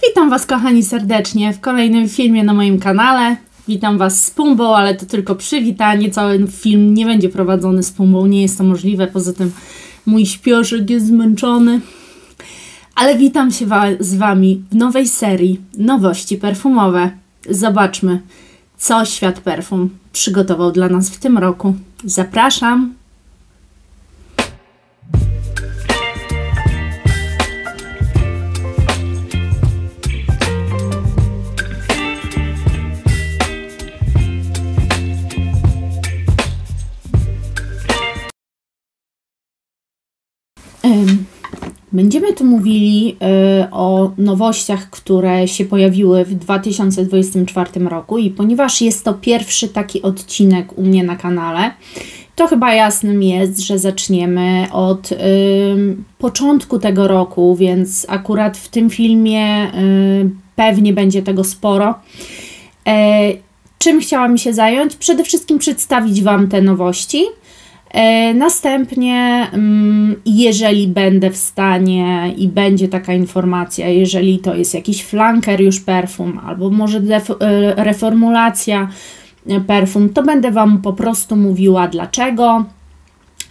Witam Was, kochani, serdecznie w kolejnym filmie na moim kanale. Witam Was z Pumbą, ale to tylko przywitanie. Cały film nie będzie prowadzony z Pumbą, nie jest to możliwe. Poza tym mój śpioszek jest zmęczony. Ale witam się z Wami w nowej serii Nowości perfumowe. Zobaczmy, co świat perfum przygotował dla nas w tym roku. Zapraszam! Będziemy tu mówili o nowościach, które się pojawiły w 2024 roku i ponieważ jest to pierwszy taki odcinek u mnie na kanale, to chyba jasnym jest, że zaczniemy od początku tego roku, więc akurat w tym filmie pewnie będzie tego sporo. Czym chciałam się zająć? Przede wszystkim przedstawić Wam te nowości. Następnie, jeżeli będę w stanie i będzie taka informacja, jeżeli to jest jakiś flanker już perfum, albo może reformulacja perfum, to będę Wam po prostu mówiła dlaczego,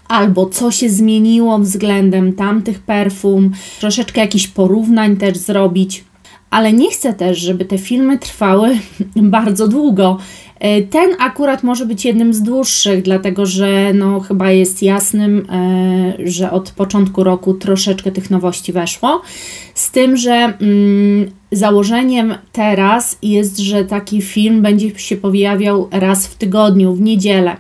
albo co się zmieniło względem tamtych perfum, troszeczkę jakichś porównań też zrobić. Ale nie chcę też, żeby te filmy trwały bardzo długo. Ten akurat może być jednym z dłuższych, dlatego że no, chyba jest jasnym, że od początku roku troszeczkę tych nowości weszło. Z tym, że założeniem teraz jest, że taki film będzie się pojawiał raz w tygodniu, w niedzielę.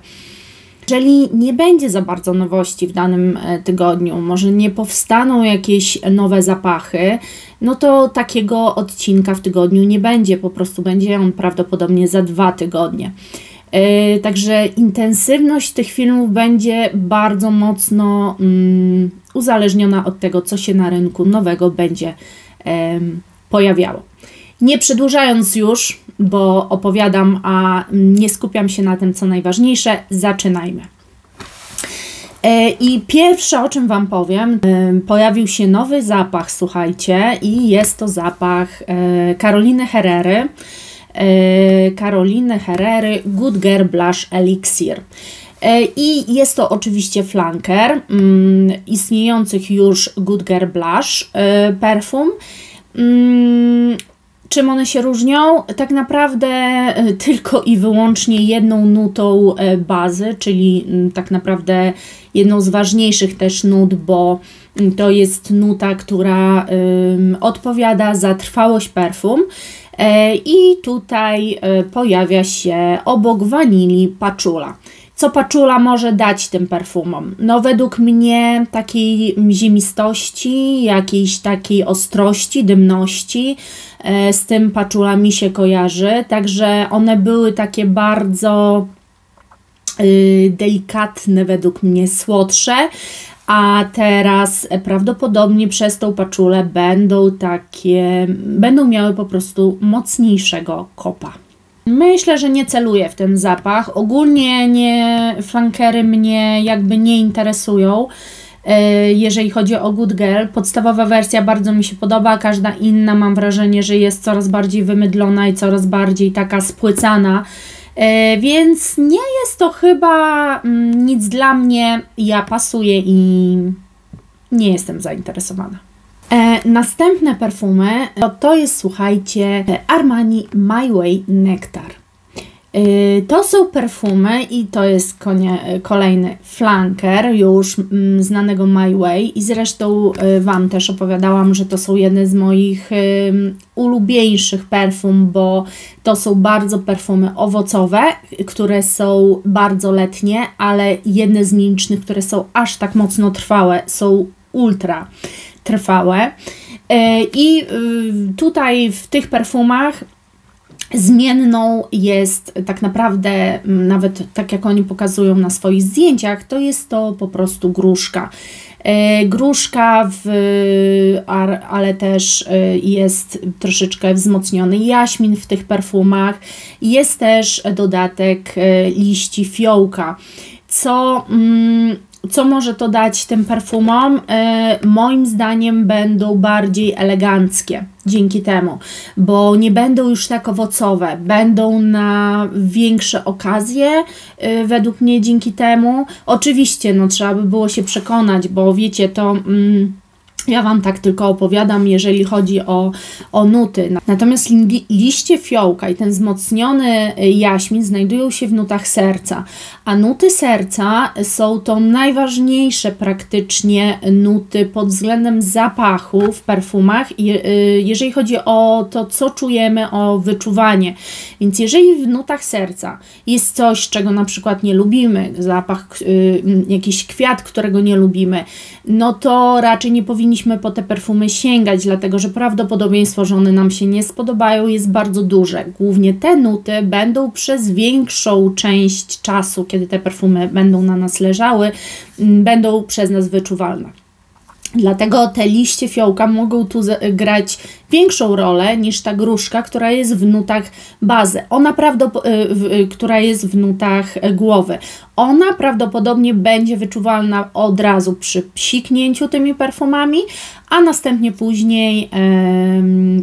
Jeżeli nie będzie za bardzo nowości w danym tygodniu, może nie powstaną jakieś nowe zapachy, no to takiego odcinka w tygodniu nie będzie, po prostu będzie on prawdopodobnie za 2 tygodnie. Także intensywność tych filmów będzie bardzo mocno uzależniona od tego, co się na rynku nowego będzie pojawiało. Nie przedłużając już, bo opowiadam, a nie skupiam się na tym, co najważniejsze, zaczynajmy. I pierwsze, o czym Wam powiem, pojawił się nowy zapach, słuchajcie, i jest to zapach Caroliny Herrera. Caroliny Herrera Good Girl Blush Elixir. I jest to oczywiście flanker istniejących już Good Girl Blush perfum. Czym one się różnią? Tak naprawdę tylko i wyłącznie jedną nutą bazy, czyli tak naprawdę jedną z ważniejszych też nut, bo to jest nuta, która odpowiada za trwałość perfum. I tutaj pojawia się obok wanilii patchouli. Co patchouli może dać tym perfumom? No według mnie takiej ziemistości, jakiejś takiej ostrości, dymności, z tym patchouli mi się kojarzy, także one były takie bardzo delikatne, według mnie słodsze, a teraz prawdopodobnie przez tą patchoulę będą miały po prostu mocniejszego kopa. Myślę, że nie celuję w ten zapach. Ogólnie flankery mnie jakby nie interesują, jeżeli chodzi o Good Girl. Podstawowa wersja bardzo mi się podoba, każda inna mam wrażenie, że jest coraz bardziej wymydlona i coraz bardziej taka spłycana, więc nie jest to chyba nic dla mnie. Ja pasuję i nie jestem zainteresowana. Następne perfumy to jest, słuchajcie, Armani My Way Nectar. To są perfumy i to jest kolejny flanker już znanego My Way i zresztą Wam też opowiadałam, że to są jedne z moich ulubieńszych perfum, bo to są bardzo perfumy owocowe, które są bardzo letnie, ale jedne z nielicznych, które są aż tak mocno trwałe, są ultra trwałe. I tutaj w tych perfumach zmienną jest tak naprawdę, nawet tak jak oni pokazują na swoich zdjęciach, to jest to po prostu gruszka. Gruszka, ale też jest troszeczkę wzmocniony jaśmin w tych perfumach. Jest też dodatek liści fiołka, co Co może to dać tym perfumom? Moim zdaniem będą bardziej eleganckie dzięki temu, bo nie będą już tak owocowe, będą na większe okazje według mnie dzięki temu. Oczywiście, no trzeba by było się przekonać, bo wiecie, to... Ja Wam tak tylko opowiadam, jeżeli chodzi o nuty. Natomiast liście fiołka i ten wzmocniony jaśmin znajdują się w nutach serca, a nuty serca są to najważniejsze praktycznie nuty pod względem zapachu w perfumach, jeżeli chodzi o to, co czujemy, o wyczuwanie. Więc jeżeli w nutach serca jest coś, czego na przykład nie lubimy, zapach, jakiś kwiat, którego nie lubimy, no to raczej nie powinniśmy po te perfumy sięgać, dlatego że prawdopodobieństwo, że one nam się nie spodobają, jest bardzo duże. Głównie te nuty będą przez większą część czasu, kiedy te perfumy będą na nas leżały, będą przez nas wyczuwalne. Dlatego te liście fiołka mogą tu grać większą rolę niż ta gruszka, która jest w nutach bazy, która jest w nutach głowy. Ona prawdopodobnie będzie wyczuwalna od razu przy psiknięciu tymi perfumami, a następnie później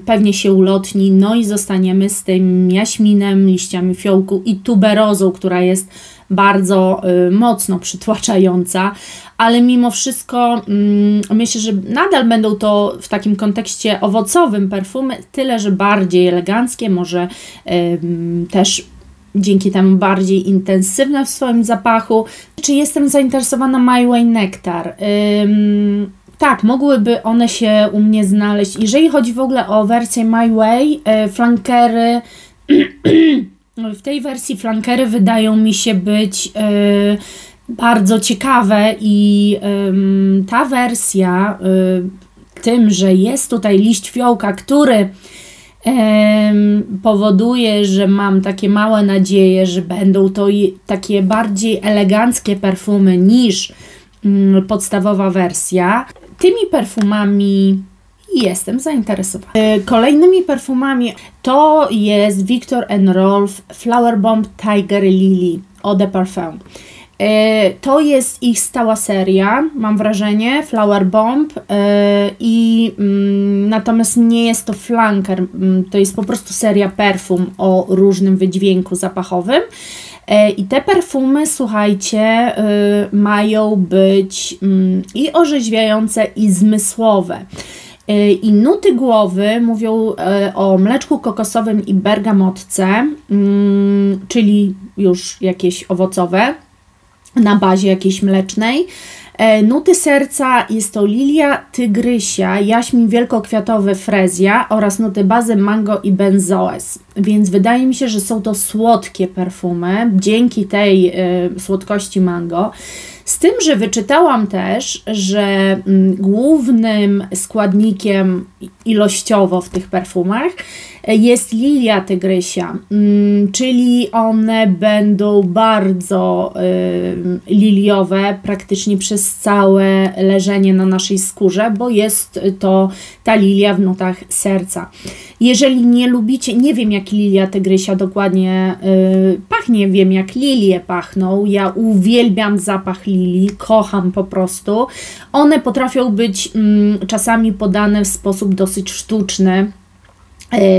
pewnie się ulotni, no i zostaniemy z tym jaśminem, liściami fiołku i tuberozą, która jest bardzo mocno przytłaczająca, ale mimo wszystko myślę, że nadal będą to w takim kontekście owocowym perfumy, tyle że bardziej eleganckie, może też dzięki temu bardziej intensywne w swoim zapachu. Czy jestem zainteresowana My Way Nectar? Tak, mogłyby one się u mnie znaleźć. Jeżeli chodzi w ogóle o wersję My Way, flankery... W tej wersji flankery wydają mi się być bardzo ciekawe i ta wersja tym, że jest tutaj liść fiołka, który powoduje, że mam takie małe nadzieje, że będą to takie bardziej eleganckie perfumy niż podstawowa wersja. Tymi perfumami jestem zainteresowana. Kolejnymi perfumami to jest Viktor & Rolf Flower Bomb Tiger Lily Eau de Parfum. To jest ich stała seria, mam wrażenie, Flower Bomb, natomiast nie jest to flanker, to jest po prostu seria perfum o różnym wydźwięku zapachowym. I te perfumy, słuchajcie, mają być i orzeźwiające, i zmysłowe. I nuty głowy mówią o mleczku kokosowym i bergamotce, czyli już jakieś owocowe, na bazie jakiejś mlecznej. Nuty serca jest to lilia tygrysia, jaśmin wielkokwiatowy frezja oraz nuty bazy mango i benzoes. Więc wydaje mi się, że są to słodkie perfumy dzięki tej słodkości mango. Z tym, że wyczytałam też, że głównym składnikiem ilościowo w tych perfumach jest lilia tygrysia, czyli one będą bardzo liliowe praktycznie przez całe leżenie na naszej skórze, bo jest to ta lilia w nutach serca. Jeżeli nie lubicie, nie wiem jak lilia tygrysia dokładnie pachnie, wiem jak lilie pachną, ja uwielbiam zapach lilii, kocham po prostu. One potrafią być czasami podane w sposób dosyć sztuczny,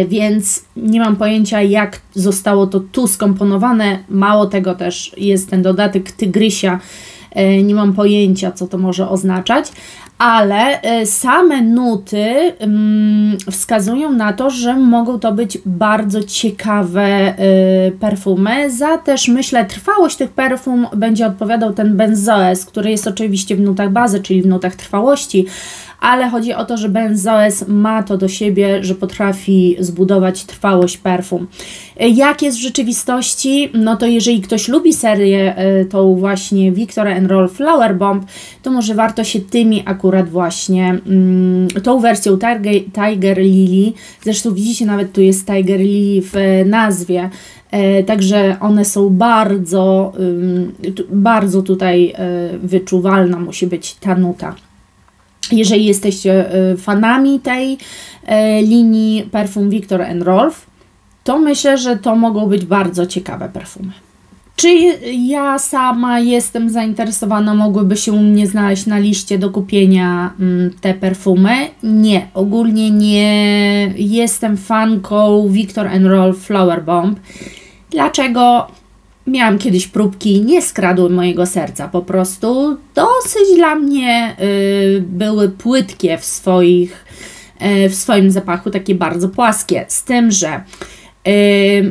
więc nie mam pojęcia jak zostało to tu skomponowane, mało tego też jest ten dodatek tygrysia, nie mam pojęcia co to może oznaczać, ale same nuty wskazują na to, że mogą to być bardzo ciekawe perfumy. Za też myślę trwałość tych perfum będzie odpowiadał ten benzoes, który jest oczywiście w nutach bazy, czyli w nutach trwałości, ale chodzi o to, że benzoes ma to do siebie, że potrafi zbudować trwałość perfum. Jak jest w rzeczywistości? No to jeżeli ktoś lubi serię tą właśnie Viktor & Rolf Flower Bomb, to może warto się tymi akurat właśnie, tą wersją Tiger Lily, zresztą widzicie nawet tu jest Tiger Lily w nazwie, także one są bardzo tutaj wyczuwalna musi być ta nuta. Jeżeli jesteście fanami tej linii perfum Viktor & Rolf, to myślę, że to mogą być bardzo ciekawe perfumy. Czy ja sama jestem zainteresowana, mogłyby się u mnie znaleźć na liście do kupienia te perfumy? Nie, ogólnie nie jestem fanką Viktor & Rolf Flower Bomb. Dlaczego? Miałam kiedyś próbki, nie skradły mojego serca, po prostu dosyć dla mnie były płytkie w swoim zapachu, takie bardzo płaskie, z tym, że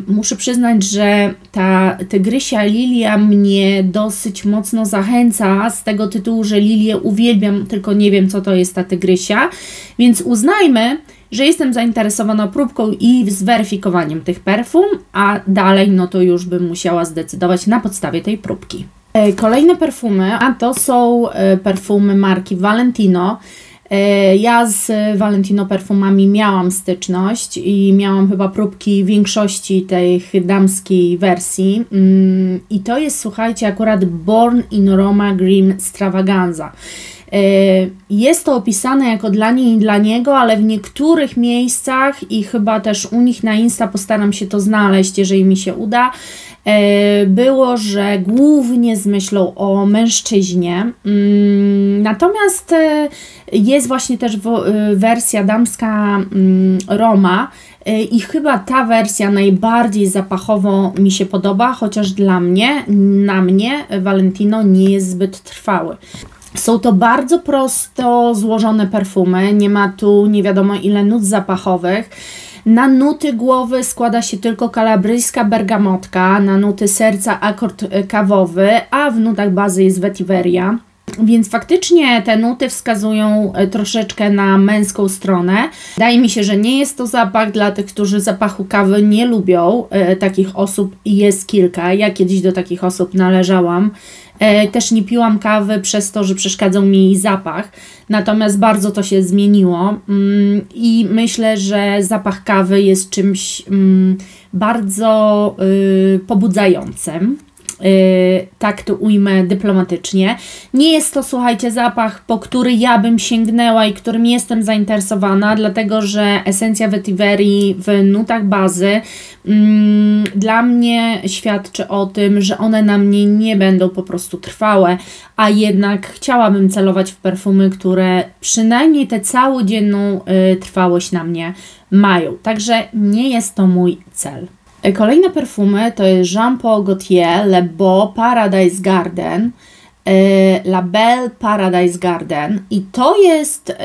muszę przyznać, że ta tygrysia lilia mnie dosyć mocno zachęca z tego tytułu, że lilię uwielbiam, tylko nie wiem, co to jest ta tygrysia, więc uznajmy, że jestem zainteresowana próbką i zweryfikowaniem tych perfum, a dalej no to już bym musiała zdecydować na podstawie tej próbki. Kolejne perfumy, a to są perfumy marki Valentino. Ja z Valentino perfumami miałam styczność i miałam chyba próbki większości tych damskiej wersji i to jest, słuchajcie, akurat Born in Roma Green Extravaganza. Jest to opisane jako dla niej i dla niego, ale w niektórych miejscach i chyba też u nich na Insta postaram się to znaleźć, jeżeli mi się uda, było, że głównie z myślą o mężczyźnie. Natomiast jest właśnie też wersja damska Roma i chyba ta wersja najbardziej zapachowo mi się podoba, chociaż na mnie Valentino nie jest zbyt trwały. Są to bardzo prosto złożone perfumy, nie ma tu nie wiadomo ile nut zapachowych. Na nuty głowy składa się tylko kalabryjska bergamotka, na nuty serca akord kawowy, a w nutach bazy jest vetiveria. Więc faktycznie te nuty wskazują troszeczkę na męską stronę. Wydaje mi się, że nie jest to zapach dla tych, którzy zapachu kawy nie lubią. Takich osób jest kilka. Ja kiedyś do takich osób należałam. Też nie piłam kawy przez to, że przeszkadzał mi jej zapach. Natomiast bardzo to się zmieniło i myślę, że zapach kawy jest czymś bardzo pobudzającym. Tak to ujmę dyplomatycznie. Nie jest to, słuchajcie, zapach, po który ja bym sięgnęła i którym jestem zainteresowana, dlatego że esencja vetiverii w nutach bazy dla mnie świadczy o tym, że one na mnie nie będą po prostu trwałe, a jednak chciałabym celować w perfumy, które przynajmniej tę całodzienną trwałość na mnie mają. Także nie jest to mój cel. Kolejne perfumy to jest Jean Paul Gaultier Le Beau Paradise Garden, La Belle Paradise Garden i to jest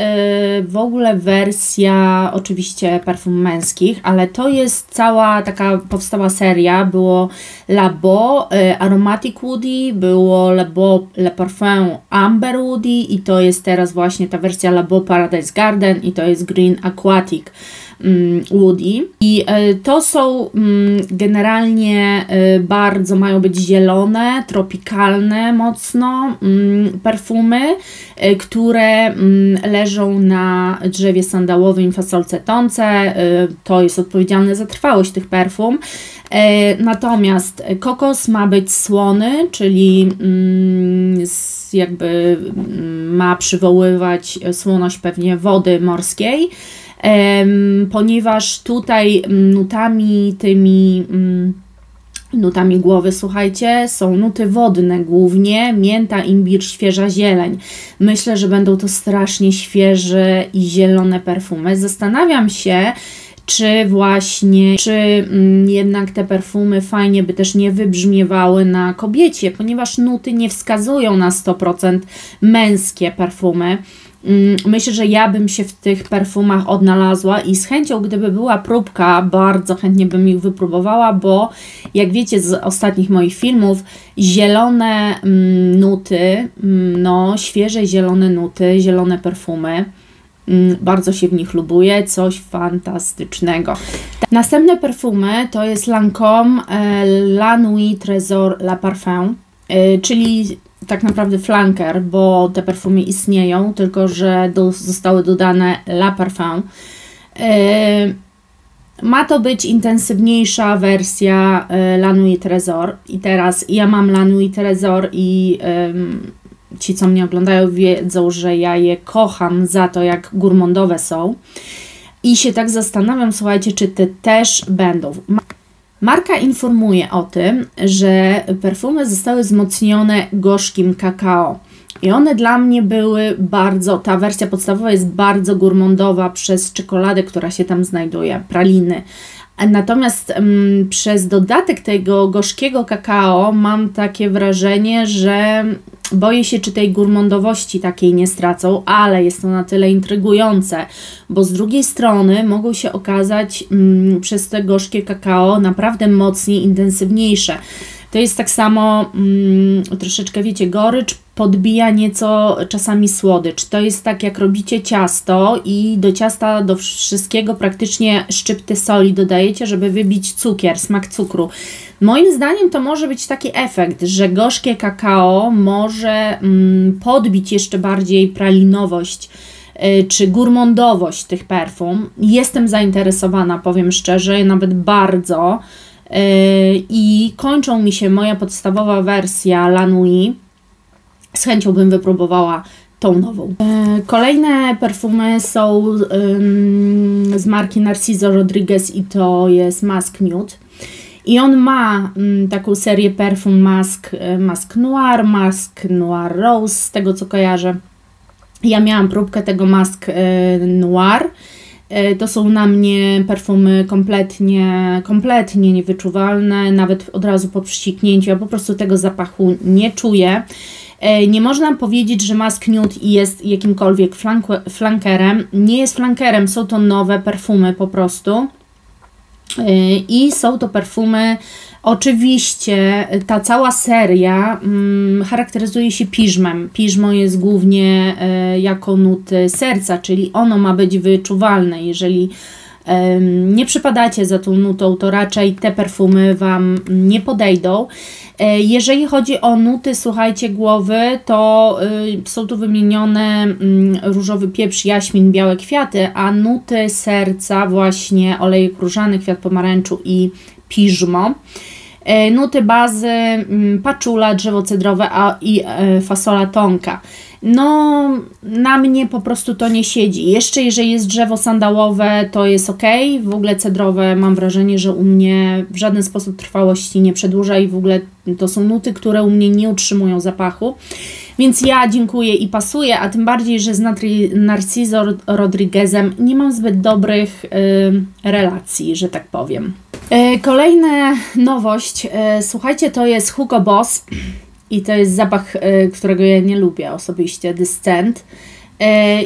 w ogóle wersja oczywiście perfum męskich, ale to jest cała taka powstała seria, było La Beau Aromatic Woody, było Le Beau Le Parfum Amber Woody i to jest teraz właśnie ta wersja La Beau Paradise Garden i to jest Green Aquatic Woody i to są generalnie bardzo mają być zielone, tropikalne mocno perfumy, które leżą na drzewie sandałowym fasolce tonce, to jest odpowiedzialne za trwałość tych perfum. Natomiast kokos ma być słony, czyli jakby ma przywoływać słoność pewnie wody morskiej, ponieważ tutaj nutami głowy, słuchajcie, są nuty wodne głównie, mięta, imbir, świeża zieleń. Myślę, że będą to strasznie świeże i zielone perfumy. Zastanawiam się, czy jednak te perfumy fajnie by też nie wybrzmiewały na kobiecie, ponieważ nuty nie wskazują na 100% męskie perfumy. Myślę, że ja bym się w tych perfumach odnalazła i z chęcią, gdyby była próbka, bardzo chętnie bym ich wypróbowała, bo jak wiecie z ostatnich moich filmów, zielone nuty, no świeże zielone nuty, zielone perfumy, bardzo się w nich lubuję, coś fantastycznego. Następne perfumy to jest Lancôme La Nuit Trésor La Parfum, czyli tak naprawdę flanker, bo te perfumy istnieją, tylko że zostały dodane La Parfum. Ma to być intensywniejsza wersja La Nuit Trésor i teraz ja mam La Nuit Trésor i ci, co mnie oglądają, wiedzą, że ja je kocham za to, jak gourmandowe są. I się tak zastanawiam, słuchajcie, czy te też będą. Marka informuje o tym, że perfumy zostały wzmocnione gorzkim kakao. I one dla mnie były ta wersja podstawowa jest bardzo gourmandowa przez czekoladę, która się tam znajduje, praliny. Natomiast przez dodatek tego gorzkiego kakao mam takie wrażenie, że boję się, czy tej gourmandowości takiej nie stracą, ale jest to na tyle intrygujące, bo z drugiej strony mogą się okazać przez te gorzkie kakao naprawdę mocniej, intensywniejsze. To jest tak samo, troszeczkę wiecie, gorycz podbija nieco czasami słodycz. To jest tak, jak robicie ciasto i do ciasta, do wszystkiego praktycznie szczypty soli dodajecie, żeby wybić cukier, smak cukru. Moim zdaniem to może być taki efekt, że gorzkie kakao może podbić jeszcze bardziej pralinowość czy gourmandowość tych perfum. Jestem zainteresowana, powiem szczerze, nawet bardzo. I kończą mi się moja podstawowa wersja La Nuit. Z chęcią bym wypróbowała tą nową. Kolejne perfumy są z marki Narciso Rodriguez i to jest Masque Nude. I on ma taką serię perfum Masque Noir Rose, z tego co kojarzę. Ja miałam próbkę tego Masque Noir. To są na mnie perfumy kompletnie niewyczuwalne, nawet od razu po pszczyknięciu, ja po prostu tego zapachu nie czuję. Nie można powiedzieć, że Masque Nude jest jakimkolwiek flankerem. Nie jest flankerem, są to nowe perfumy po prostu. I są to perfumy, oczywiście ta cała seria charakteryzuje się piżmem. Piżmo jest głównie jako nuty serca, czyli ono ma być wyczuwalne. Jeżeli nie przypadacie za tą nutą, to raczej te perfumy Wam nie podejdą. Jeżeli chodzi o nuty, słuchajcie, głowy, to są tu wymienione różowy pieprz, jaśmin, białe kwiaty, a nuty serca właśnie olejek różany, kwiat pomarańczu i piżmo. Nuty bazy paczula, drzewo cedrowe i fasola tonka. No, na mnie po prostu to nie siedzi. Jeszcze jeżeli jest drzewo sandałowe, to jest ok. W ogóle cedrowe mam wrażenie, że u mnie w żaden sposób trwałości nie przedłuża i w ogóle to są nuty, które u mnie nie utrzymują zapachu. Więc ja dziękuję i pasuję, a tym bardziej, że z Narciso Rodriguezem nie mam zbyt dobrych relacji, że tak powiem. Kolejna nowość, słuchajcie, to jest Hugo Boss. I to jest zapach, którego ja nie lubię osobiście, Descent.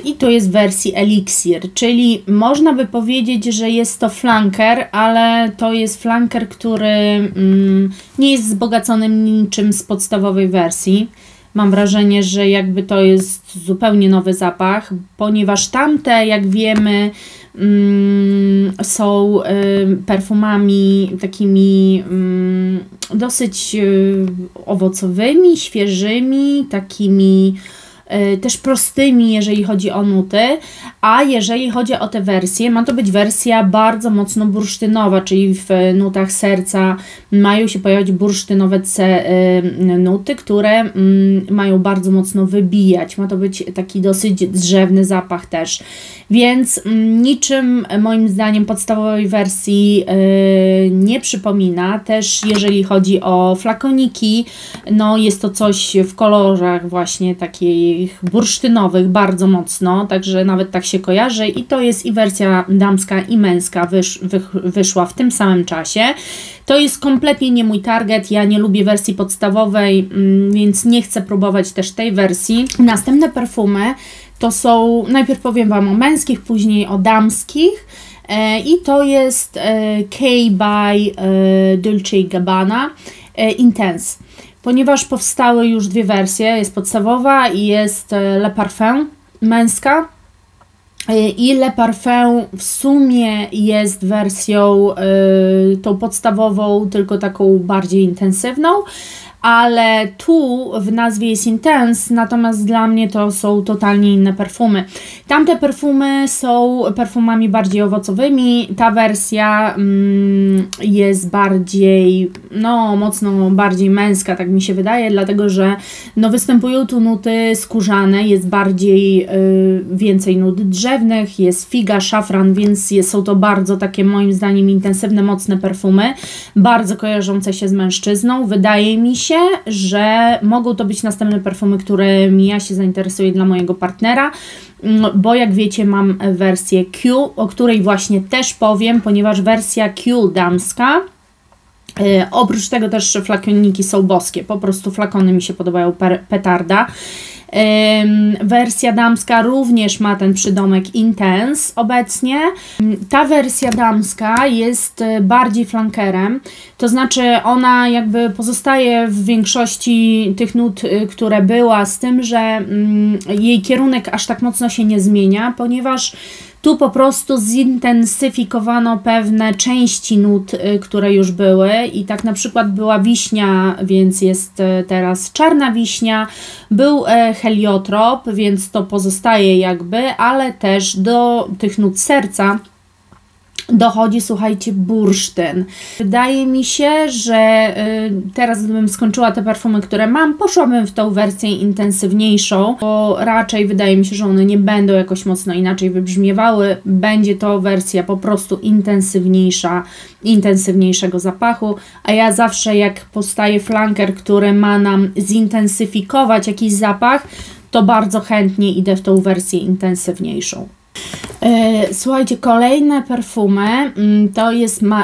I to jest w wersji Elixir, czyli można by powiedzieć, że jest to flanker, ale to jest flanker, który nie jest wzbogacony niczym z podstawowej wersji. Mam wrażenie, że jakby to jest zupełnie nowy zapach, ponieważ tamte, jak wiemy, są perfumami takimi dosyć owocowymi, świeżymi, takimi też prostymi, jeżeli chodzi o nuty, a jeżeli chodzi o tę wersję, ma to być wersja bardzo mocno bursztynowa, czyli w nutach serca mają się pojawiać bursztynowe nuty, które mają bardzo mocno wybijać. Ma to być taki dosyć drzewny zapach też, więc niczym moim zdaniem podstawowej wersji nie przypomina. Też jeżeli chodzi o flakoniki, no jest to coś w kolorach właśnie takich bursztynowych bardzo mocno, także nawet tak się kojarzy i to jest i wersja damska i męska wyszła w tym samym czasie. To jest kompletnie nie mój target, ja nie lubię wersji podstawowej, więc nie chcę próbować też tej wersji. Następne perfumy to są, najpierw powiem Wam o męskich, później o damskich i to jest K by Dolce & Gabbana Intense. Ponieważ powstały już dwie wersje, jest podstawowa i jest Le Parfum męska i Le Parfum w sumie jest wersją tą podstawową, tylko taką bardziej intensywną, ale tu w nazwie jest Intense, natomiast dla mnie to są totalnie inne perfumy. Tamte perfumy są perfumami bardziej owocowymi, ta wersja jest bardziej, no mocno bardziej męska, tak mi się wydaje, dlatego że no, występują tu nuty skórzane, jest bardziej więcej nut drzewnych, jest figa, szafran, więc są to bardzo takie moim zdaniem intensywne, mocne perfumy, bardzo kojarzące się z mężczyzną. Wydaje mi się, że mogą to być następne perfumy, którymi ja się zainteresuję dla mojego partnera, bo jak wiecie mam wersję Q, o której właśnie też powiem, ponieważ wersja Q damska, oprócz tego też flakoniki są boskie, po prostu flakony mi się podobają, petarda. Wersja damska również ma ten przydomek Intense obecnie. Ta wersja damska jest bardziej flankerem, to znaczy ona jakby pozostaje w większości tych nut, które była, z tym, że jej kierunek aż tak mocno się nie zmienia, ponieważ tu po prostu zintensyfikowano pewne części nut, które już były i tak na przykład była wiśnia, więc jest teraz czarna wiśnia, był heliotrop, więc to pozostaje jakby, ale też do tych nut serca dochodzi, słuchajcie, bursztyn. Wydaje mi się, że teraz gdybym skończyła te perfumy, które mam, poszłabym w tą wersję intensywniejszą, bo raczej wydaje mi się, że one nie będą jakoś mocno inaczej wybrzmiewały. Będzie to wersja po prostu intensywniejszego zapachu, a ja zawsze jak powstaje flanker, który ma nam zintensyfikować jakiś zapach, to bardzo chętnie idę w tą wersję intensywniejszą. Słuchajcie, kolejne perfumy to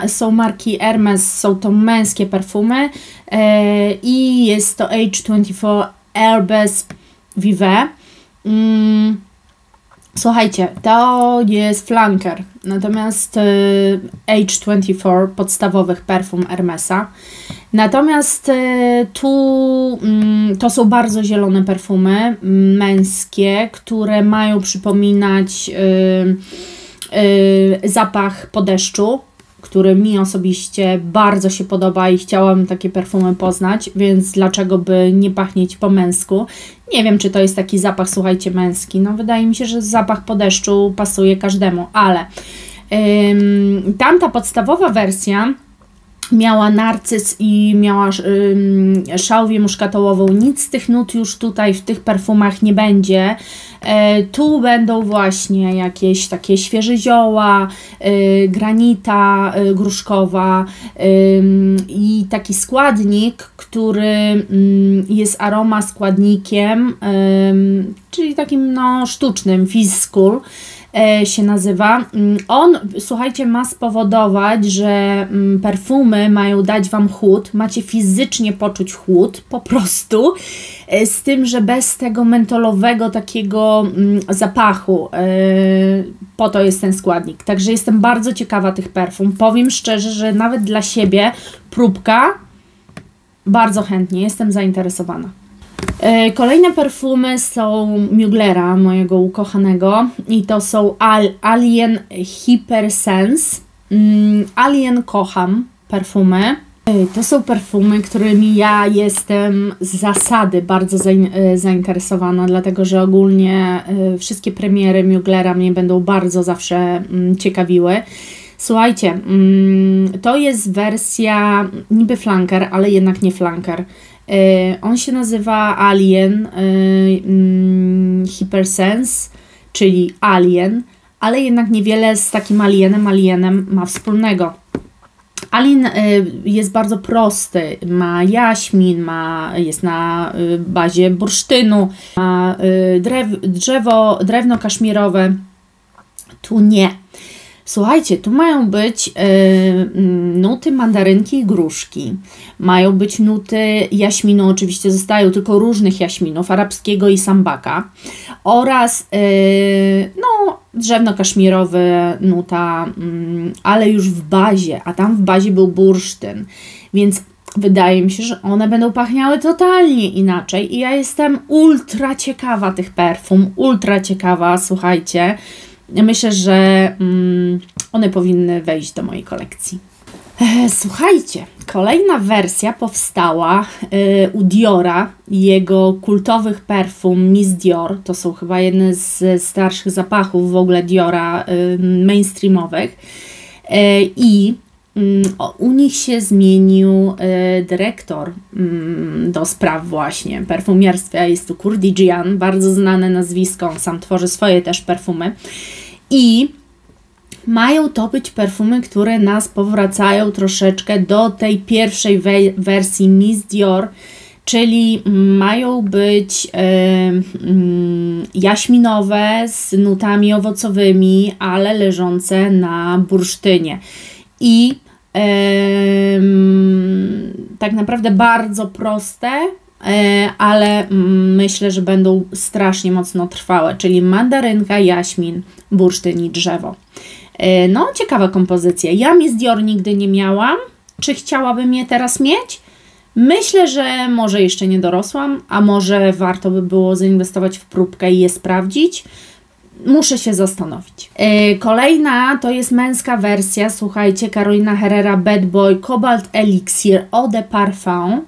są marki Hermes, są to męskie perfumy i jest to H24 Herbes Vive. Słuchajcie, to jest flanker, natomiast H24 podstawowych perfum Hermesa. Natomiast tu to są bardzo zielone perfumy męskie, które mają przypominać zapach po deszczu, który mi osobiście bardzo się podoba i chciałam takie perfumy poznać, więc dlaczego by nie pachnieć po męsku? Nie wiem, czy to jest taki zapach, słuchajcie, męski. No wydaje mi się, że zapach po deszczu pasuje każdemu, ale tamta podstawowa wersja miała narcyz i miała szałwię muszkatołową. Nic z tych nut już tutaj w tych perfumach nie będzie. Tu będą właśnie jakieś takie świeże zioła, granita gruszkowa i taki składnik, który jest aroma składnikiem, czyli takim no, sztucznym, Fizz Cool się nazywa. On, słuchajcie, ma spowodować, że perfumy mają dać Wam chłód, macie fizycznie poczuć chłód, po prostu, z tym, że bez tego mentolowego takiego zapachu, po to jest ten składnik. Także jestem bardzo ciekawa tych perfum. Powiem szczerze, że nawet dla siebie próbka, bardzo chętnie, jestem zainteresowana. Kolejne perfumy są Muglera, mojego ukochanego, i to są Alien Hypersense. Alien kocham perfumy. To są perfumy, którymi ja jestem z zasady bardzo zainteresowana, dlatego że ogólnie wszystkie premiery Muglera mnie będą bardzo zawsze ciekawiły. Słuchajcie, to jest wersja niby flanker, ale jednak nie flanker. On się nazywa Alien Hypersense, czyli Alien, ale jednak niewiele z takim alienem ma wspólnego. Alien jest bardzo prosty, ma jaśmin, jest na bazie bursztynu, ma drewno kaszmirowe, tu nie. Słuchajcie, tu mają być nuty mandarynki i gruszki, mają być nuty jaśminu, oczywiście zostają tylko różnych jaśminów, arabskiego i sambaka, oraz no, drzewno kaszmirowe nuta, ale już w bazie, a tam w bazie był bursztyn, więc wydaje mi się, że one będą pachniały totalnie inaczej i ja jestem ultra ciekawa tych perfum, ultra ciekawa, słuchajcie. Myślę, że one powinny wejść do mojej kolekcji. Słuchajcie, kolejna wersja powstała u Diora, jego kultowych perfum Miss Dior. To są chyba jedne z starszych zapachów w ogóle Diora mainstreamowych. I u nich się zmienił dyrektor do spraw właśnie perfumiarstwa. Jest to Kurdi Gian, bardzo znane nazwisko, on sam tworzy swoje też perfumy. I mają to być perfumy, które nas powracają troszeczkę do tej pierwszej wersji Miss Dior, czyli mają być jaśminowe z nutami owocowymi, ale leżące na bursztynie. I tak naprawdę bardzo proste, ale myślę, że będą strasznie mocno trwałe, czyli mandarynka, jaśmin, bursztyn i drzewo. No, ciekawa kompozycja. Ja Miss Dior nigdy nie miałam. Czy chciałabym je teraz mieć? Myślę, że może jeszcze nie dorosłam, a może warto by było zainwestować w próbkę i je sprawdzić. Muszę się zastanowić. Kolejna to jest męska wersja, słuchajcie, Carolina Herrera Bad Boy Cobalt Elixir Eau de Parfum.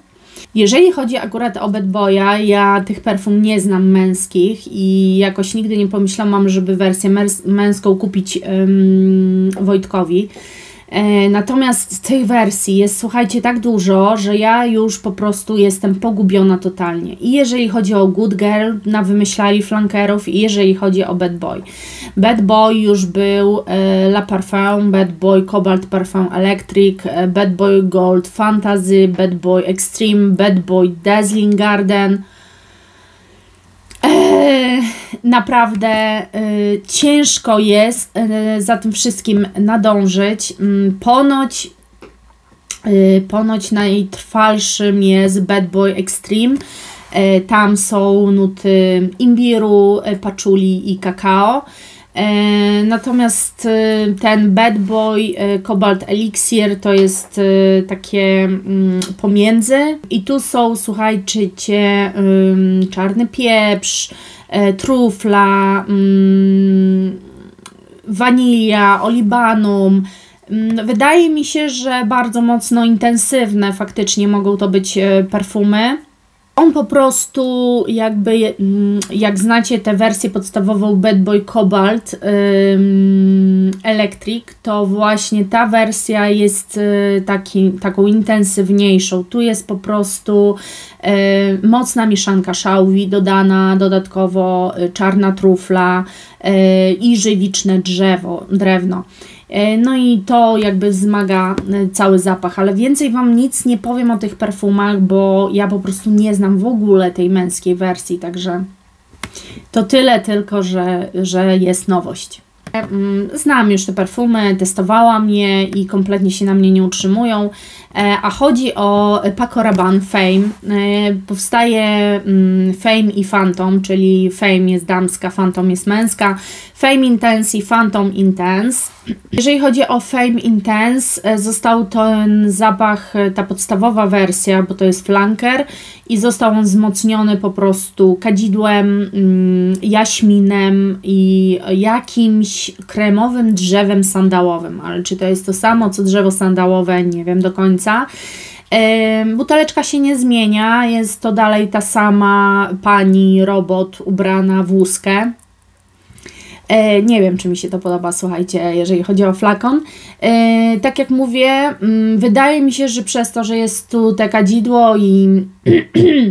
Jeżeli chodzi akurat o Bad Boya, ja tych perfum nie znam męskich i jakoś nigdy nie pomyślałam, żeby wersję męską kupić Wojtkowi. Natomiast tych wersji jest, słuchajcie, tak dużo, że ja już po prostu jestem pogubiona totalnie. I jeżeli chodzi o Good Girl, wymyślali flankerów, i jeżeli chodzi o Bad Boy. Bad Boy już był La Parfum, Bad Boy Cobalt Parfum Electric, Bad Boy Gold Fantasy, Bad Boy Extreme, Bad Boy Dazzling Garden. Naprawdę ciężko jest za tym wszystkim nadążyć. Ponoć najtrwalszym jest Bad Boy Extreme. Tam są nuty imbiru, paczuli i kakao. Natomiast ten Bad Boy Cobalt Elixir to jest takie pomiędzy. I tu są, słuchajcie, czarny pieprz, trufla, wanilia, olibanum. Wydaje mi się, że bardzo mocno intensywne faktycznie mogą to być perfumy. On po prostu jakby, jak znacie tę wersję podstawową Bad Boy Cobalt Electric, to właśnie ta wersja jest taką intensywniejszą. Tu jest po prostu mocna mieszanka szałwi, dodana dodatkowo czarna trufla i żywiczne drewno. No i to jakby wzmaga cały zapach, ale więcej Wam nic nie powiem o tych perfumach, bo ja po prostu nie znam w ogóle tej męskiej wersji, także to tyle tylko, że jest nowość. Znam już te perfumy, testowałam je i kompletnie się na mnie nie utrzymują, a chodzi o Paco Rabanne Fame. Powstaje Fame i Phantom, czyli Fame jest damska, Phantom jest męska. Fame Intense i Phantom Intense. Jeżeli chodzi o Fame Intense, został ten zapach, ta podstawowa wersja, bo to jest flanker, i został on wzmocniony po prostu kadzidłem, jaśminem i jakimś kremowym drzewem sandałowym, ale czy to jest to samo co drzewo sandałowe, nie wiem do końca. Buteleczka się nie zmienia, jest to dalej ta sama pani robot ubrana w łuskę. Nie wiem, czy mi się to podoba, słuchajcie, jeżeli chodzi o flakon. Tak jak mówię, wydaje mi się, że przez to, że jest tu te kadzidło i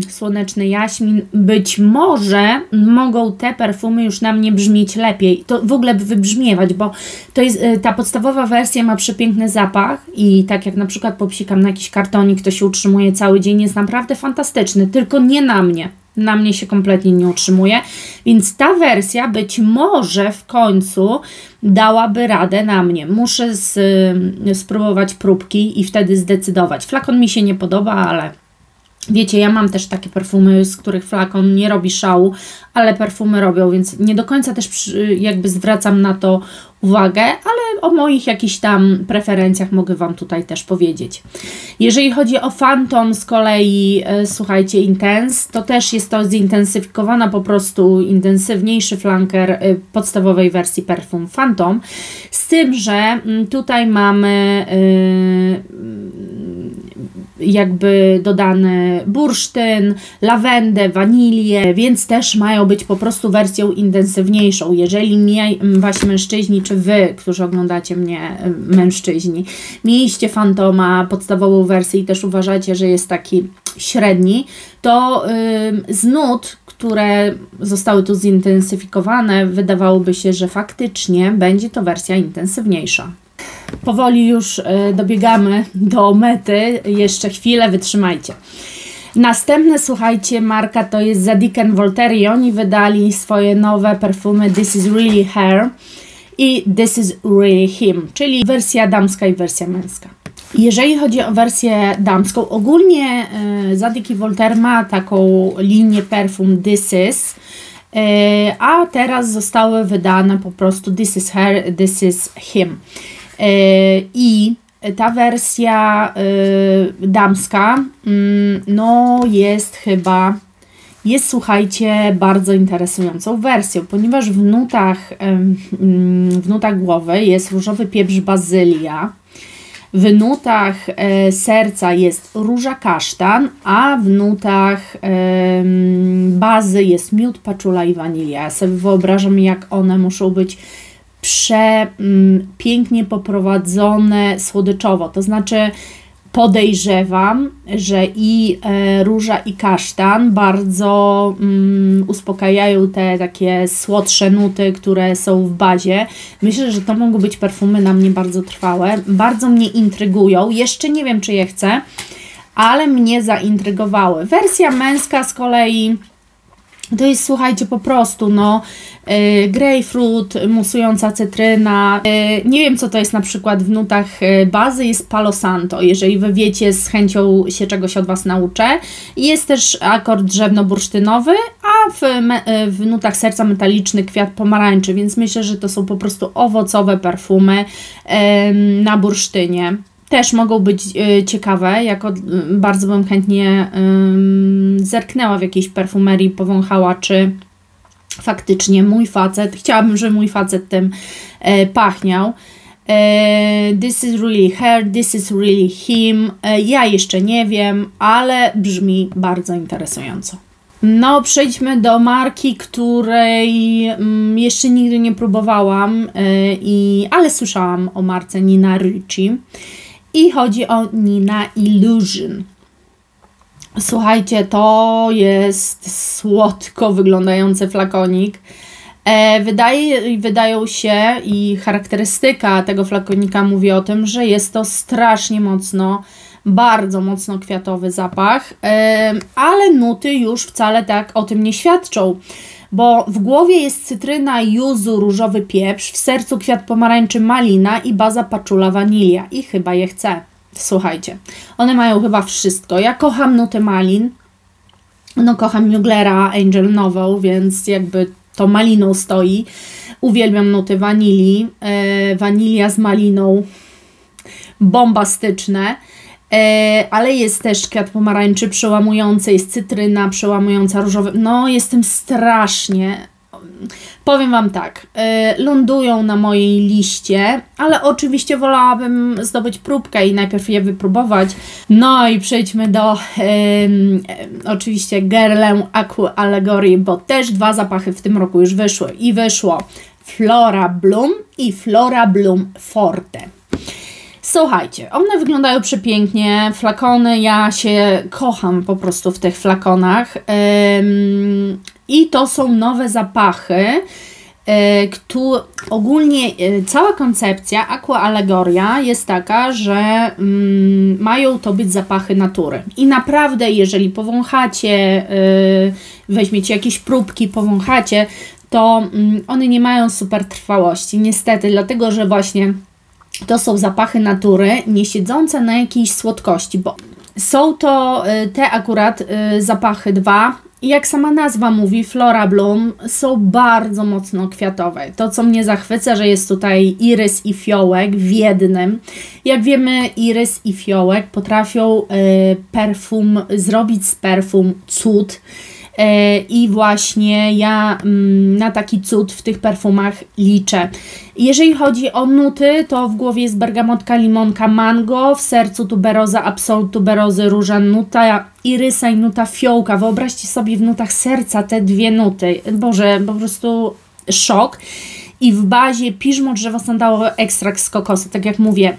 słoneczny jaśmin, być może mogą te perfumy już na mnie brzmieć lepiej. To w ogóle wybrzmiewać, bo to jest, ta podstawowa wersja ma przepiękny zapach i tak jak na przykład popsikam na jakiś kartonik, to się utrzymuje cały dzień, jest naprawdę fantastyczny, tylko nie na mnie. Na mnie się kompletnie nie utrzymuje, więc ta wersja być może w końcu dałaby radę na mnie. Muszę spróbować próbki i wtedy zdecydować. Flakon mi się nie podoba, ale Wiecie, ja mam też takie perfumy, z których flakon nie robi szału, ale perfumy robią, więc nie do końca też jakby zwracam na to uwagę, ale o moich jakichś tam preferencjach mogę Wam tutaj też powiedzieć. Jeżeli chodzi o Phantom z kolei, słuchajcie, Intense, to też jest to zintensyfikowana, po prostu intensywniejszy flanker podstawowej wersji perfum Phantom, z tym, że tutaj mamy jakby dodany bursztyn, lawendę, wanilię, więc też mają być po prostu wersją intensywniejszą. Jeżeli właśnie mężczyźni, czy Wy, którzy oglądacie mnie, mężczyźni, mieliście Phantoma, podstawową wersję i też uważacie, że jest taki średni, to z nut, które zostały tu zintensyfikowane, wydawałoby się, że faktycznie będzie to wersja intensywniejsza. Powoli już dobiegamy do mety, jeszcze chwilę, wytrzymajcie. Następne, słuchajcie, marka to jest Zadig & Voltaire i oni wydali swoje nowe perfumy This is Really Her i This is Really Him, czyli wersja damska i wersja męska. Jeżeli chodzi o wersję damską, ogólnie Zadig & Voltaire ma taką linię perfum This is, a teraz zostały wydane po prostu This is Her, This is Him. I ta wersja damska, no jest słuchajcie, bardzo interesującą wersją, ponieważ w nutach głowy jest różowy pieprz bazylia, w nutach serca jest róża kasztan, a w nutach bazy jest miód, paczula i wanilia. Ja sobie wyobrażam, jak one muszą być pięknie poprowadzone słodyczowo, to znaczy podejrzewam, że i róża i kasztan bardzo uspokajają te takie słodsze nuty, które są w bazie. Myślę, że to mogą być perfumy na mnie bardzo trwałe, bardzo mnie intrygują, jeszcze nie wiem, czy je chcę, ale mnie zaintrygowały. Wersja męska z kolei to jest, słuchajcie, po prostu grapefruit, musująca cytryna. Nie wiem, co to jest na przykład w nutach bazy, jest Palo Santo. Jeżeli Wy wiecie, z chęcią się czegoś od Was nauczę. Jest też akord drzewno-bursztynowy, a w nutach serca metaliczny kwiat pomarańczy, więc myślę, że to są po prostu owocowe perfumy na bursztynie. Też mogą być ciekawe, bardzo bym chętnie zerknęła w jakiejś perfumerii, powąchała, czy faktycznie mój facet, chciałabym, żeby mój facet tym pachniał. This is really her, this is really him. Ja jeszcze nie wiem, ale brzmi bardzo interesująco. No, przejdźmy do marki, której jeszcze nigdy nie próbowałam, ale słyszałam o marce Nina Ricci. I chodzi o Nina Illusion. Słuchajcie, to jest słodko wyglądający flakonik. Wydają się i charakterystyka tego flakonika mówi o tym, że jest to strasznie mocno, bardzo mocno kwiatowy zapach, ale nuty już wcale tak o tym nie świadczą. Bo w głowie jest cytryna, yuzu, różowy pieprz, w sercu kwiat pomarańczy, malina i baza paczula, wanilia. I chyba je chcę. Słuchajcie, one mają chyba wszystko. Ja kocham nuty malin, kocham Muglera Angel Novel, więc jakby to maliną stoi. Uwielbiam nuty wanilii, wanilia z maliną, bombastyczne. Ale jest też kwiat pomarańczy przełamujący, jest cytryna przełamująca, różowy. No, jestem strasznie, powiem Wam tak, lądują na mojej liście, ale oczywiście wolałabym zdobyć próbkę i najpierw je wypróbować. No i przejdźmy do oczywiście Guerlain Aqua Allegory, bo też 2 zapachy w tym roku już wyszły i wyszło Flora Bloom i Flora Bloom Forte. Słuchajcie, one wyglądają przepięknie, flakony, ja się kocham po prostu w tych flakonach i to są nowe zapachy, ogólnie cała koncepcja Aqua Allegoria jest taka, że mają to być zapachy natury i naprawdę jeżeli powąchacie, weźmiecie jakieś próbki, powąchacie, to one nie mają super trwałości, niestety, dlatego że właśnie to są zapachy natury, nie siedzące na jakiejś słodkości, bo Są to te akurat zapachy dwa. Jak sama nazwa mówi, Flora Bloom, są bardzo mocno kwiatowe. To, co mnie zachwyca, że jest tutaj irys i fiołek w jednym. Jak wiemy, irys i fiołek potrafią zrobić z perfum cud. I właśnie ja na taki cud w tych perfumach liczę. Jeżeli chodzi o nuty, to w głowie jest bergamotka, limonka, mango, w sercu tuberoza, absolut tuberozy, róża, nuta irysa i nuta fiołka. Wyobraźcie sobie w nutach serca te dwie nuty. Boże, po prostu szok. I w bazie piżmo drzewo sandałowe, ekstrakt z kokosu. Tak jak mówię,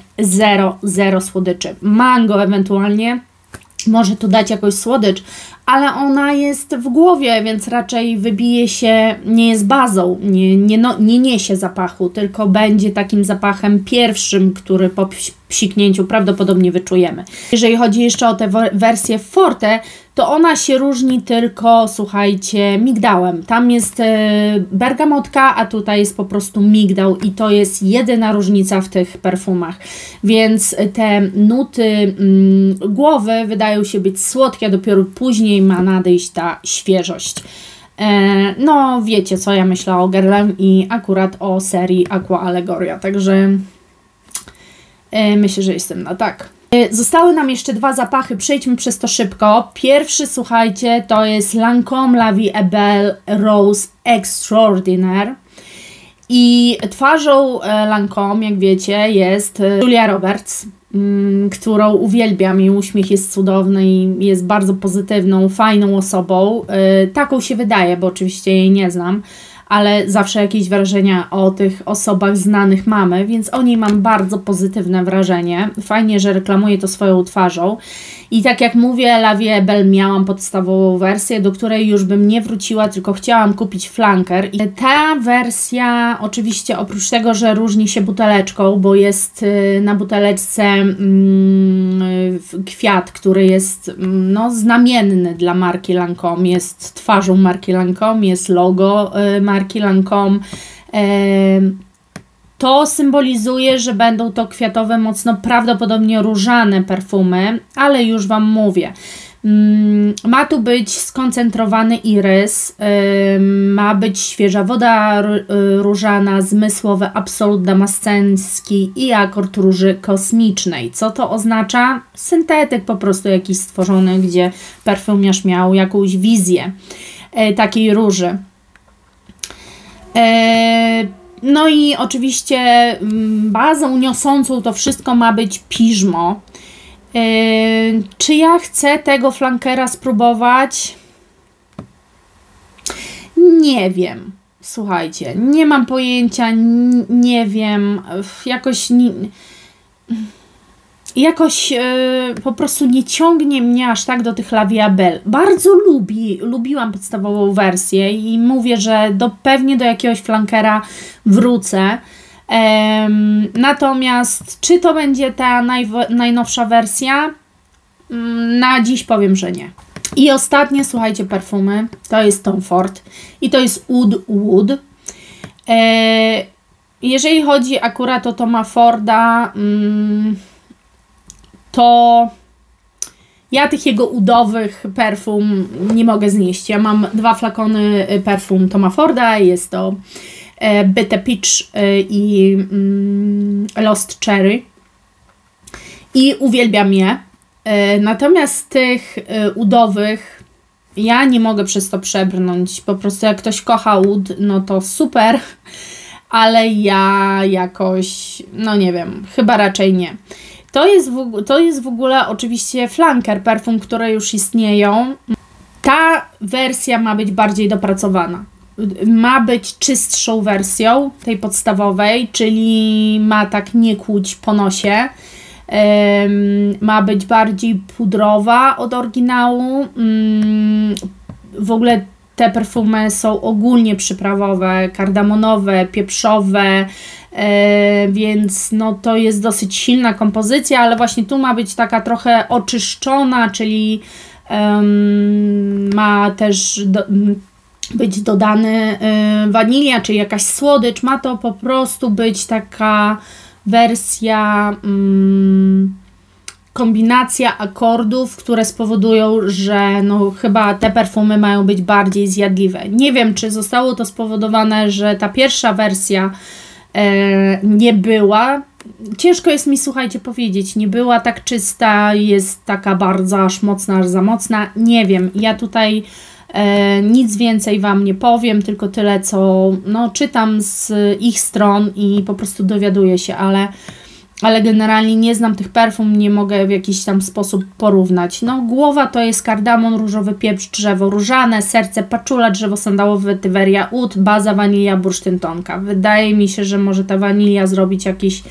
zero słodyczy. Mango ewentualnie. Może tu dać jakąś słodycz, ale ona jest w głowie, więc raczej wybije się, nie jest bazą, nie niesie zapachu, tylko będzie takim zapachem pierwszym, który po psiknięciu prawdopodobnie wyczujemy. Jeżeli chodzi jeszcze o tę wersję Forte, to ona się różni tylko, słuchajcie, migdałem. Tam jest bergamotka, a tutaj jest po prostu migdał i to jest jedyna różnica w tych perfumach. Więc te nuty głowy wydają się być słodkie, a dopiero później ma nadejść ta świeżość. No wiecie, co ja myślę o Guerlain i akurat o serii Aqua Allegoria, także myślę, że jestem na tak. Zostały nam jeszcze dwa zapachy, przejdźmy przez to szybko. Pierwszy, słuchajcie, to jest Lancôme La Vie est Belle Rose Extraordinaire. I twarzą Lancôme, jak wiecie, jest Julia Roberts, którą uwielbiam. Jej uśmiech jest cudowny i jest bardzo pozytywną, fajną osobą. Taką się wydaje, bo oczywiście jej nie znam, ale zawsze jakieś wrażenia o tych osobach znanych mamy, więc o niej mam bardzo pozytywne wrażenie. Fajnie, że reklamuje to swoją twarzą. I tak jak mówię, La Vie est Belle miałam podstawową wersję, do której już bym nie wróciła, tylko chciałam kupić flanker. I ta wersja oczywiście oprócz tego, że różni się buteleczką, bo jest na buteleczce kwiat, który jest no, znamienny dla marki Lancôme, jest twarzą marki Lancôme, jest logo marki Lancôme. To symbolizuje, że będą to kwiatowe, mocno prawdopodobnie różane perfumy, ale już Wam mówię. Ma tu być skoncentrowany irys, ma być świeża woda różana, zmysłowy absolut damascencki i akord róży kosmicznej. Co to oznacza? Syntetyk po prostu jakiś stworzony, gdzie perfumiarz miał jakąś wizję takiej róży. No i oczywiście bazą niosącą to wszystko ma być piżmo. Czy ja chcę tego flankera spróbować? Nie wiem. Słuchajcie, nie mam pojęcia, nie wiem. Jakoś po prostu nie ciągnie mnie aż tak do tych La Vie est Belle. Bardzo lubiłam podstawową wersję i mówię, że pewnie do jakiegoś flankera wrócę. Natomiast czy to będzie ta najnowsza wersja? Na dziś powiem, że nie. I ostatnie, słuchajcie, perfumy. To jest Tom Ford i to jest Oud Wood. Jeżeli chodzi akurat o Toma Forda, to ja tych jego udowych perfum nie mogę znieść. Ja mam 2 flakony perfum Toma Forda. Jest to Bitter Peach i Lost Cherry. I uwielbiam je. Natomiast tych udowych ja nie mogę przez to przebrnąć. Po prostu jak ktoś kocha oud, no to super. Ale ja jakoś, no nie wiem, chyba raczej nie. To jest w ogóle oczywiście flanker perfum, które już istnieją. Ta wersja ma być bardziej dopracowana. Ma być czystszą wersją tej podstawowej, czyli ma tak nie kłuć po nosie. Ma być bardziej pudrowa od oryginału. W ogóle te perfumy są ogólnie przyprawowe, kardamonowe, pieprzowe, więc no to jest dosyć silna kompozycja, ale właśnie tu ma być taka trochę oczyszczona, czyli ma też być dodany wanilia, czyli jakaś słodycz. Ma to po prostu być taka wersja kombinacja akordów, które spowodują, że no chyba te perfumy mają być bardziej zjadliwe. Nie wiem, czy zostało to spowodowane, że ta pierwsza wersja nie była, ciężko jest mi, słuchajcie, powiedzieć, nie była tak czysta, jest taka bardzo aż mocna, aż za mocna, nie wiem, ja tutaj nic więcej Wam nie powiem, tylko tyle, co no, czytam z ich stron i po prostu dowiaduję się, ale generalnie nie znam tych perfum, nie mogę w jakiś tam sposób porównać. No, głowa to jest kardamon, różowy pieprz, drzewo różane, serce, paczula, drzewo sandałowe, tyweria, ud, baza, wanilia, bursztyn, tonka. Wydaje mi się, że może ta wanilia zrobić jakieś,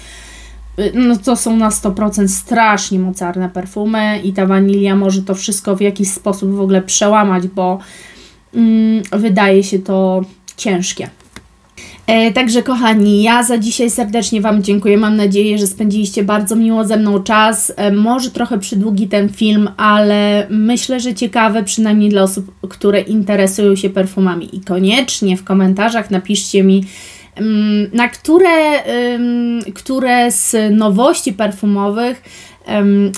no to są na 100% strasznie mocarne perfumy i ta wanilia może to wszystko w jakiś sposób w ogóle przełamać, bo wydaje się to ciężkie. Także kochani, ja za dzisiaj serdecznie Wam dziękuję. Mam nadzieję, że spędziliście bardzo miło ze mną czas. Może trochę przydługi ten film, ale myślę, że ciekawy, przynajmniej dla osób, które interesują się perfumami. I koniecznie w komentarzach napiszcie mi, na które z nowości perfumowych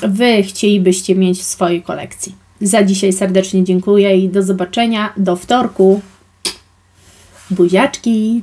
Wy chcielibyście mieć w swojej kolekcji. Za dzisiaj serdecznie dziękuję i do zobaczenia do wtorku. Buziaczki!